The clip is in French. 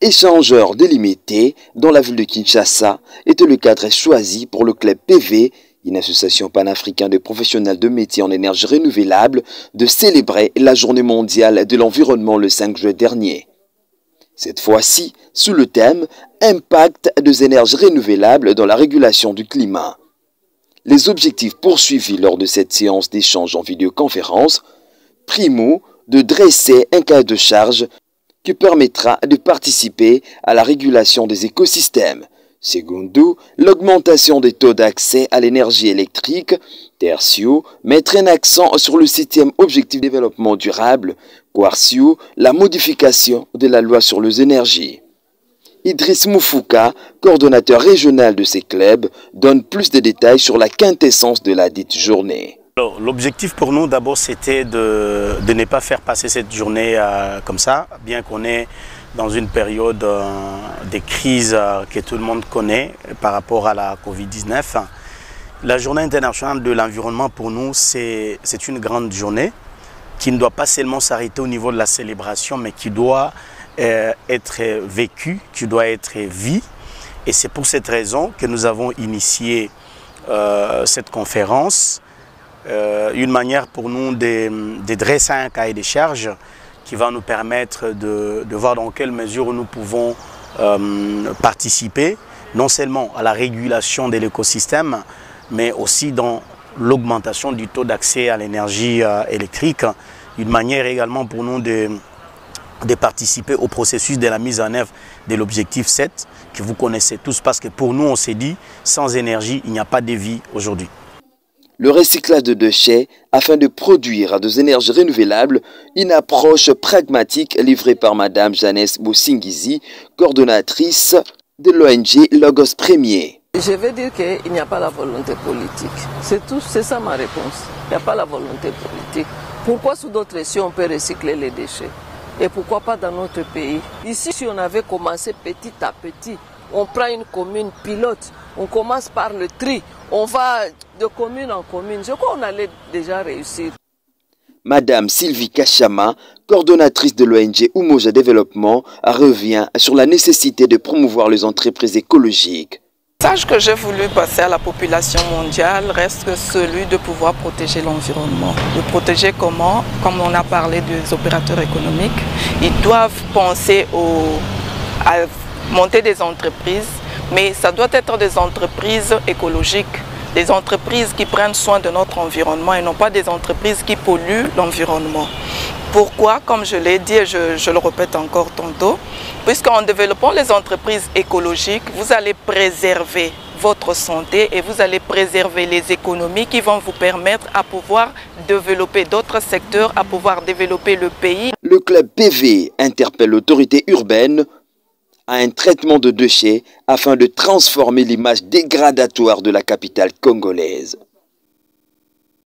échangeur délimité dans la ville de Kinshasa était le cadre choisi pour le club PV, une association panafricaine de professionnels de métiers en énergie renouvelable, de célébrer la journée mondiale de l'environnement le 5 juin dernier. Cette fois-ci, sous le thème « Impact des énergies renouvelables dans la régulation du climat ». Les objectifs poursuivis lors de cette séance d'échange en vidéoconférence, primo, de dresser un cahier de charge qui permettra de participer à la régulation des écosystèmes. Secondo, l'augmentation des taux d'accès à l'énergie électrique. Tertio, mettre un accent sur le 7e objectif de développement durable. Quartio, la modification de la loi sur les énergies. Idriss Moufouka, coordonnateur régional de ces clubs, donne plus de détails sur la quintessence de la dite journée. L'objectif pour nous d'abord c'était de ne pas faire passer cette journée comme ça, bien qu'on est dans une période de crise que tout le monde connaît par rapport à la Covid-19. La journée internationale de l'environnement pour nous c'est une grande journée qui ne doit pas seulement s'arrêter au niveau de la célébration mais qui doit être vécue, qui doit être vue. Et c'est pour cette raison que nous avons initié cette conférence. Une manière pour nous de dresser un cahier de charges qui va nous permettre de voir dans quelle mesure nous pouvons participer, non seulement à la régulation de l'écosystème, mais aussi dans l'augmentation du taux d'accès à l'énergie électrique. Une manière également pour nous de participer au processus de la mise en œuvre de l'objectif 7, que vous connaissez tous, parce que pour nous, on s'est dit, sans énergie, il n'y a pas de vie aujourd'hui. Le recyclage de déchets afin de produire des énergies renouvelables, une approche pragmatique livrée par Madame Janès Boussingizi, coordonnatrice de l'ONG Logos Premier. Je veux dire qu'il n'y a pas la volonté politique. C'est tout, c'est ça ma réponse. Il n'y a pas la volonté politique. Pourquoi sous d'autres régions on peut recycler les déchets? Et pourquoi pas dans notre pays? Ici, si on avait commencé petit à petit, on prend une commune pilote, on commence par le tri, on va de commune en commune. Je crois qu'on allait déjà réussir. Madame Sylvie Kachama, coordonnatrice de l'ONG Umoja Développement, revient sur la nécessité de promouvoir les entreprises écologiques. Le message que j'ai voulu passer à la population mondiale reste celui de pouvoir protéger l'environnement. De protéger comment? Comme on a parlé des opérateurs économiques, ils doivent penser à monter des entreprises, mais ça doit être des entreprises écologiques, des entreprises qui prennent soin de notre environnement et non pas des entreprises qui polluent l'environnement. Pourquoi? Comme je l'ai dit et je le répète encore tantôt, puisqu'en développant les entreprises écologiques, vous allez préserver votre santé et vous allez préserver les économies qui vont vous permettre à pouvoir développer d'autres secteurs, à pouvoir développer le pays. Le club PV interpelle l'autorité urbaine à un traitement de déchets afin de transformer l'image dégradatoire de la capitale congolaise.